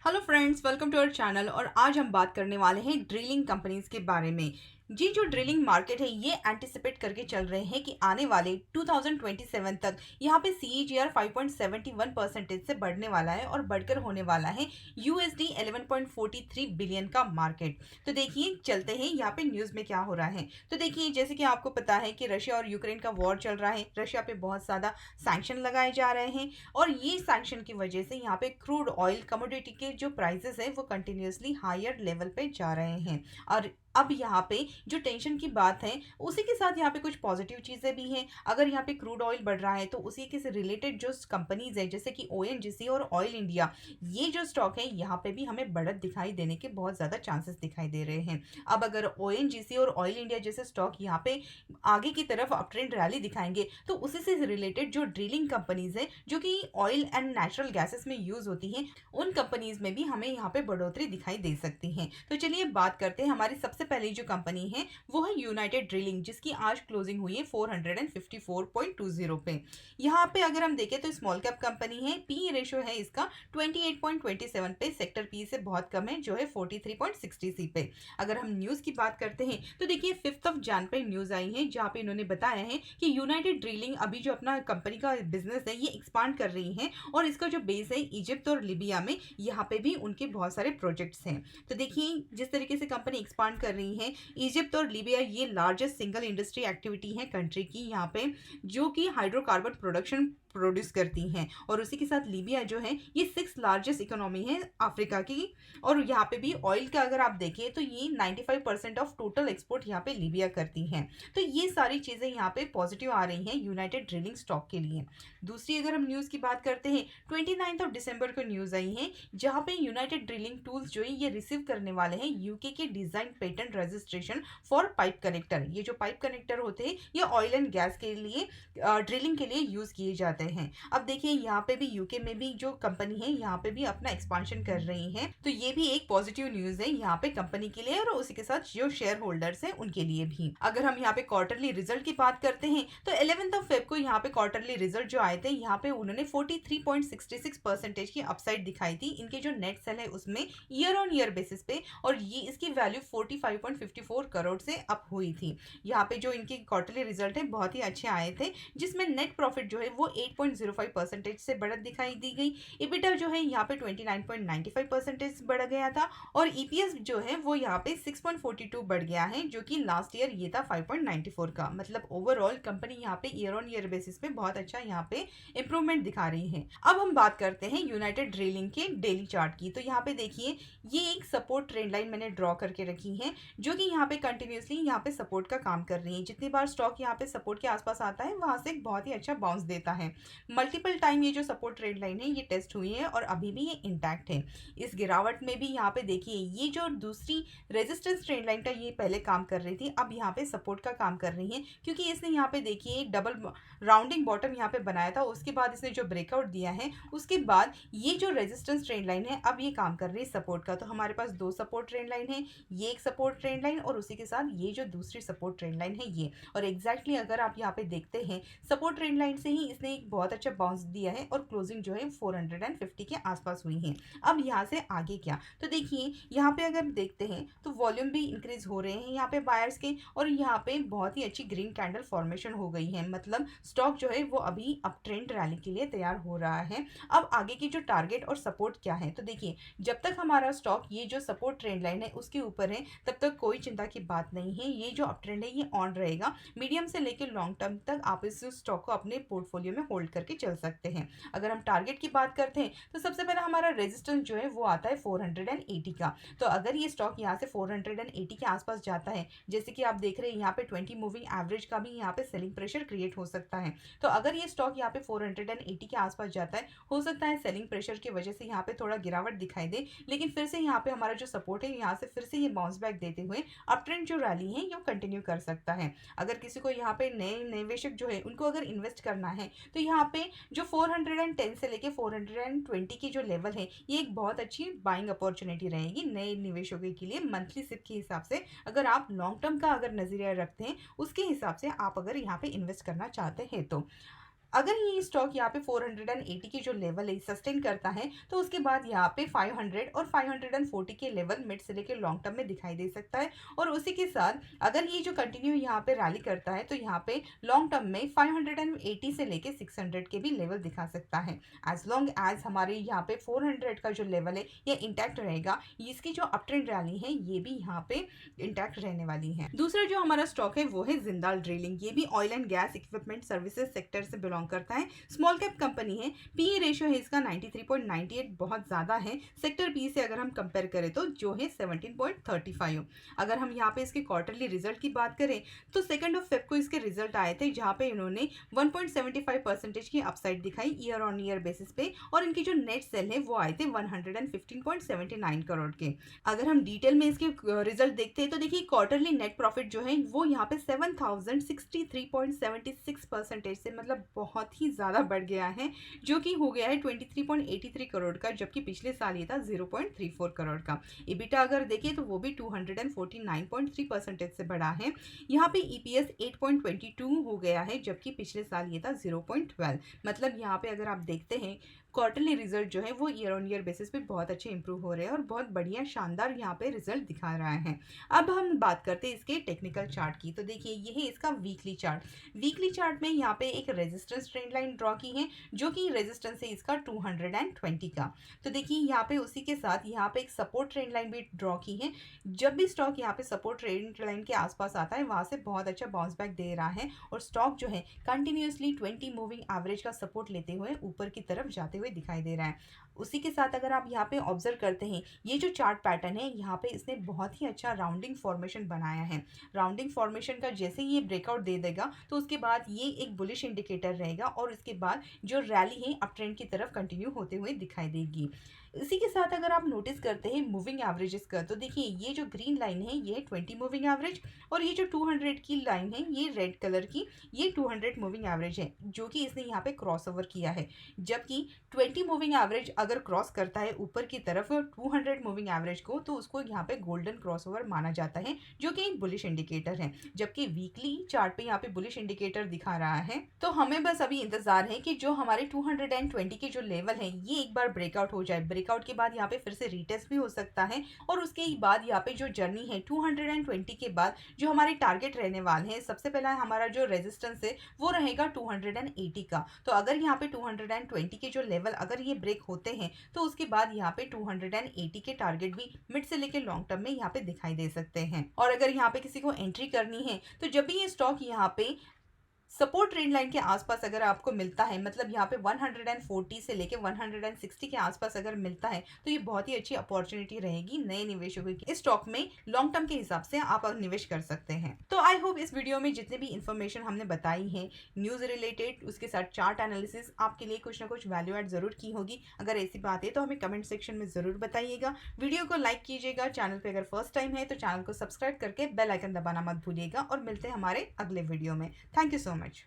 Hello friends, welcome to our channel. और आज हम बात करने वाले हैं ड्रिलिंग कंपनीज के बारे में। जी, जो ड्रिलिंग मार्केट है ये एंटिसिपेट करके चल रहे हैं कि आने वाले 2027 तक यहाँ पे CAGR 5.71% से बढ़ने वाला है और बढ़कर होने वाला है USD 11.43 बिलियन का मार्केट। तो देखिए, चलते हैं यहाँ पे न्यूज़ में क्या हो रहा है। तो देखिए, जैसे कि आपको पता है कि रशिया और यूक्रेन का वॉर चल रहा है। रशिया पे बहुत ज़्यादा सैंक्शन लगाए जा रहे हैं और ये सैंक्शन की वजह से यहाँ पे क्रूड ऑयल कमोडिटी के जो प्राइसेस हैं वो कंटिन्यूसली हायर लेवल पे जा रहे हैं। और अब यहाँ पे जो टेंशन की बात है उसी के साथ यहाँ पे कुछ पॉजिटिव चीज़ें भी हैं। अगर यहाँ पे क्रूड ऑयल बढ़ रहा है तो उसी के से रिलेटेड जो कंपनीज है जैसे कि ONGC और ऑयल इंडिया, ये जो स्टॉक है यहाँ पे भी हमें बढ़त दिखाई देने के बहुत ज़्यादा चांसेस दिखाई दे रहे हैं। अब अगर ONGC और ऑयल इंडिया जैसे स्टॉक यहाँ पे आगे की तरफ अप ट्रेंड रैली दिखाएंगे तो उसी से रिलेटेड जो ड्रिलिंग कंपनीज हैं जो कि ऑयल एंड नेचुरल गैसेस में यूज होती हैं, उन कंपनीज में भी हमें यहाँ पे बढ़ोतरी दिखाई दे सकती है। तो चलिए बात करते हैं। हमारी सबसे पहली जो कंपनी है वो है यूनाइटेड ड्रिलिंग, जिसकी आज क्लोजिंग हुई है 454.20 पे। यहाँ पे अगर हम देखें तो स्मॉल कैप कंपनी है। पी रेशियो है इसका 28.27 पे, सेक्टर पी से बहुत कम है जो है 43.60 पे। अगर हम न्यूज़ की बात करते हैं तो देखिए 5 जन पे न्यूज़ आई है जहाँ पे इन्होंने बताया है कि यूनाइटेड ड्रिलिंग अभी जो अपना कंपनी का बिजनेस है ये एक्सपांड कर रही है और इसका जो बेस है इजिप्ट और लीबिया में, यहाँ पे भी उनके बहुत सारे प्रोजेक्ट्स हैं। तो देखिए, जिस तरीके से कंपनी एक्सपांड कर रही है, इजिप्ट और लीबिया ये लार्जेस्ट सिंगल इंडस्ट्री एक्टिविटी है कंट्री की यहाँ पे, जो कि हाइड्रोकार्बन प्रोडक्शन प्रोड्यूस करती हैं। और उसी के साथ लीबिया जो है ये 6th लार्जेस्ट इकोनॉमी है अफ्रीका की। और यहाँ पे भी ऑयल का अगर आप देखें तो ये 95% ऑफ टोटल एक्सपोर्ट यहाँ पे लीबिया करती हैं। तो ये सारी चीज़ें यहाँ पे पॉजिटिव आ रही हैं यूनाइटेड ड्रिलिंग स्टॉक के लिए। दूसरी अगर हम न्यूज़ की बात करते हैं, 29 दिसंबर को न्यूज़ आई है जहाँ पे यूनाइटेड ड्रिलिंग टूल्स जो है ये रिसीव करने वाले हैं यूके के design patent registration for pipe connector. ये जो पाइप कनेक्टर होते हैं ये ऑयल एंड गैस के लिए ड्रिलिंग के लिए यूज़ किए जाते हैं। अब देखिए, यहाँ पे भी यूके में भी जो कंपनी है यहाँ पे भी अपना एक्सपांशन कर रही है। तो ये भी एक पॉजिटिव न्यूज़ है यहाँ पे कंपनी के लिए और उसी के साथ जो शेयर होल्डर्स हैं उनके लिए भी। अगर हम यहाँ पे क्वार्टरली रिजल्ट की बात करते हैं तो 11 फेब को यहाँ पे क्वार्टरली रिजल्ट जो आए थे यहाँ पे उन्होंने 43.66% की अपसाइड दिखाई थी। इनके जो नेट सेल है उसमें ईयर ऑन ईयर बेसिस पे, और ये इसकी वैल्यू 45.54 करोड़ से अप हुई थी। यहाँ पे जो इनके क्वार्टरली रिजल्ट है बहुत ही अच्छे आए थे, जिसमें नेट प्रॉफिट जो है वो 8.05% से बढ़त दिखाई दी गई। EBITDA जो है यहाँ पे 29.95% बढ़ गया था और EPS जो है वो यहाँ पे 6.42 बढ़ गया है, जो कि लास्ट ईयर ये था 5.94 का। मतलब ओवरऑल कंपनी यहाँ पे ईयर ऑन ईयर बेसिस पे बहुत अच्छा यहाँ पे इंप्रूवमेंट दिखा रही है। अब हम बात करते हैं यूनाइटेड ड्रिलिंग के डेली चार्ट की। तो यहाँ पे देखिए, ये एक सपोर्ट ट्रेंड लाइन मैंने ड्रॉ करके रखी है जो कि यहाँ पे कंटिन्यूसली यहाँ पे सपोर्ट का काम कर रही है। जितनी बार स्टॉक यहाँ पे सपोर्ट के आसपास आता है वहां से एक बहुत ही अच्छा बाउंस देता है। मल्टीपल टाइम ये जो सपोर्ट ट्रेंड लाइन है ये टेस्ट हुई है और अभी भी ये इंटैक्ट है। इस गिरावट में भी यहाँ पे देखिए, ये जो दूसरी रेजिस्टेंस ट्रेंड लाइन का ये पहले काम कर रही थी, अब यहाँ पे सपोर्ट का काम कर रही है, क्योंकि इसने यहाँ पे देखिए डबल राउंडिंग बॉटम यहाँ पे बनाया था। उसके बाद इसने जो ब्रेकआउट दिया है उसके बाद ये जो रेजिस्टेंस ट्रेंड लाइन है अब ये काम कर रही है सपोर्ट का। तो हमारे पास 2 सपोर्ट ट्रेंड लाइन है, ये एक सपोर्ट ट्रेंड लाइन और उसी के साथ ये जो दूसरी सपोर्ट ट्रेंड लाइन है ये। और एग्जैक्टली अगर आप यहाँ पे देखते हैं, सपोर्ट ट्रेंड लाइन से ही इसने एक बहुत अच्छा बाउंस दिया है और क्लोजिंग जो है 450 के आसपास हुई है। अब यहाँ से आगे क्या, तो देखिए यहाँ पे अगर देखते हैं तो वॉल्यूम भी इंक्रीज हो रहे हैं यहाँ पे बायर्स के, और यहाँ पे बहुत ही अच्छी ग्रीन कैंडल फॉर्मेशन हो गई है। मतलब स्टॉक जो है वो अभी अप ट्रेंड रैली के लिए तैयार हो रहा है। अब आगे की जो टारगेट और सपोर्ट क्या है, तो देखिए जब तक हमारा स्टॉक ये जो सपोर्ट ट्रेंड लाइन है उसके ऊपर है तब तक कोई चिंता की बात नहीं है। ये जो अप ट्रेंड है ये ऑन रहेगा। मीडियम से लेकर लॉन्ग टर्म तक आप इस स्टॉक को अपने पोर्टफोलियो में होल्ड करके चल सकते हैं। अगर हम टारगेट की बात करते हैं तो सबसे पहला हमारा रेजिस्टेंस जो है वो आता है 480 का। तो अगर ये स्टॉक यहाँ से 480 के आसपास जाता है, जैसे कि आप देख रहे हैं यहाँ पे 20 मूविंग एवरेज का भी यहाँ पे सेलिंग प्रेशर क्रिएट हो सकता है। तो अगर ये स्टॉक यहाँ पे 480 के आसपास जाता है, हो सकता है सेलिंग प्रेशर की वजह से यहाँ पे थोड़ा गिरावट दिखाई दे, लेकिन फिर से यहाँ पे हमारा जो सपोर्ट है यहाँ से फिर से ये बाउंस बैक देते हुए अप ट्रेंड जो रैली है ये कंटिन्यू कर सकता है। अगर किसी को यहाँ पे नए निवेशक जो है उनको अगर इन्वेस्ट करना है तो यहाँ पे जो 410 से लेके 420 की जो लेवल है ये एक बहुत अच्छी बाइंग अपॉर्चुनिटी रहेगी नए निवेशकों के लिए। मंथली सिप के हिसाब से अगर आप लॉन्ग टर्म का अगर नजरिया रखते हैं उसके हिसाब से आप अगर यहाँ पे इन्वेस्ट करना चाहते हैं तो अगर ये स्टॉक यहाँ पे 480 की जो लेवल है सस्टेन करता है तो उसके बाद यहाँ पे 500 और 540 के लेवल मिड से लेकर लॉन्ग टर्म में दिखाई दे सकता है। और उसी के साथ अगर ये जो कंटिन्यू यहाँ पे रैली करता है तो यहाँ पे लॉन्ग टर्म में 580 से लेके 600 के भी लेवल दिखा सकता है। एज लॉन्ग एज हमारे यहाँ पे 400 का जो लेवल है ये इंटैक्ट रहेगा, इसकी जो अप ट्रेंड रैली है ये भी यहाँ पे इंटैक्ट रहने वाली है। दूसरा जो हमारा स्टॉक है वो है जिंदाल ड्रिलिंग। ये भी oil and gas equipment services sector से बिलोंग करता है। स्मॉल कैप कंपनी है। पीई रेशियो है इसका 93.98, बहुत ज़्यादा है। सेक्टर बी से अगर हम कंपेयर करें तो जो है 17.35। अगर हम यहाँ पे इसके क्वार्टरली रिजल्ट की बात करें तो 2 फेब को इसके रिजल्ट आए थे, जहाँ पे इन्होंने 1.75% की अपसाइड दिखाई ईयर ऑन ईयर बेसिस पे, और इनकी जो नेट सेल है वो आए थे 115.79 करोड़ के। अगर हम डिटेल में इसके रिजल्ट देखते हैं तो देखिए क्वार्टरली नेट प्रॉफिट जो है वो यहाँ पे 7063.76% से मतलब बहुत ही ज़्यादा बढ़ गया है, जो कि हो गया है 23.83 करोड़ का, जबकि पिछले साल ये था 0.34 करोड़ का। EBITDA अगर देखें तो वो भी 249.3% से बढ़ा है। यहाँ पे EPS 8.22 हो गया है, जबकि पिछले साल ये था 0.12। मतलब यहाँ पे अगर आप देखते हैं क्वार्टरली रिजल्ट जो है वो ईयर ऑन ईयर बेसिस पे बहुत अच्छे इंप्रूव हो रहे हैं और बहुत बढ़िया शानदार यहाँ पे रिजल्ट दिखा रहा है। अब हम बात करते हैं इसके टेक्निकल चार्ट की। तो देखिए ये है इसका वीकली चार्ट। वीकली चार्ट में यहाँ पे एक रेजिस्टेंस ट्रेंड लाइन ड्रॉ की है, जो कि रेजिस्टेंस है इसका 220 का। तो देखिए यहाँ पे उसी के साथ यहाँ पे एक सपोर्ट ट्रेंड लाइन भी ड्रॉ की है। जब भी स्टॉक यहाँ पे सपोर्ट ट्रेंड लाइन के आसपास आता है वहां से बहुत अच्छा बाउंस बैक दे रहा है, और स्टॉक जो है कंटिन्यूसली 20 मूविंग एवरेज का सपोर्ट लेते हुए ऊपर की तरफ जाते हुए दिखाई दे रहा है। उसी के साथ अगर आप यहाँ पे ऑब्जर्व करते हैं ये जो चार्ट पैटर्न है, यहाँ पे इसने बहुत ही अच्छा राउंडिंग फॉर्मेशन बनाया है। राउंडिंग फॉर्मेशन का जैसे ही ये ब्रेकआउट दे देगा तो उसके बाद ये एक बुलिश इंडिकेटर रहेगा, और उसके बाद जो रैली है अप ट्रेंड की तरफ कंटिन्यू होते हुए दिखाई देगी। इसी के साथ अगर आप नोटिस करते हैं मूविंग एवरेजेस का, तो देखिए ये जो ग्रीन लाइन है ये है 20 मूविंग एवरेज, और ये जो 200 की लाइन है ये रेड कलर की, ये 200 मूविंग एवरेज है, जो कि इसने यहाँ पे क्रॉस ओवर किया है। जबकि 20 मूविंग एवरेज अगर क्रॉस करता है ऊपर की तरफ 200 मूविंग एवरेज को, तो उसको यहाँ पे गोल्डन क्रॉस ओवर माना जाता है, जो कि एक बुलिश इंडिकेटर है। जबकि वीकली चार्ट पे यहाँ पे बुलिश इंडिकेटर दिखा रहा है। तो हमें बस अभी इंतजार है कि जो हमारे 220 के जो लेवल है ये एक बार ब्रेकआउट हो जाए। ब्रेकआउट के बाद यहाँ पे फिर से रीटेस्ट भी हो सकता है, और उसके बाद यहाँ पे जो जर्नी है 220 के बाद जो हमारे टारगेट रहने वाले हैं, सबसे पहला हमारा जो रेजिस्टेंस है वो रहेगा 280 का। तो अगर यहाँ पे 220 के जो लेवल अगर ये ब्रेक होते हैं तो उसके बाद यहाँ पे 280 के टारगेट भी मिड से लेकर लॉन्ग टर्म में यहाँ पे दिखाई दे सकते हैं। और अगर यहाँ पे किसी को एंट्री करनी है तो जब भी ये स्टॉक यहाँ पे सपोर्ट ट्रेंड लाइन के आसपास अगर आपको मिलता है, मतलब यहाँ पे 140 से लेके 160 के आसपास अगर मिलता है तो ये बहुत ही अच्छी अपॉर्चुनिटी रहेगी नए निवेशकों की। इस स्टॉक में लॉन्ग टर्म के हिसाब से आप निवेश कर सकते हैं। तो आई होप इस वीडियो में जितने भी इंफॉर्मेशन हमने बताई है न्यूज रिलेटेड, उसके साथ चार्ट एनालिसिस, आपके लिए कुछ ना कुछ वैल्यू एड जरूर की होगी। अगर ऐसी बात है तो हमें कमेंट सेक्शन में जरूर बताइएगा। वीडियो को लाइक कीजिएगा, चैनल पे अगर फर्स्ट टाइम है तो चैनल को सब्सक्राइब करके बेल आइकन दबाना मत भूलिएगा, और मिलते हैं हमारे अगले वीडियो में। Thank you so much.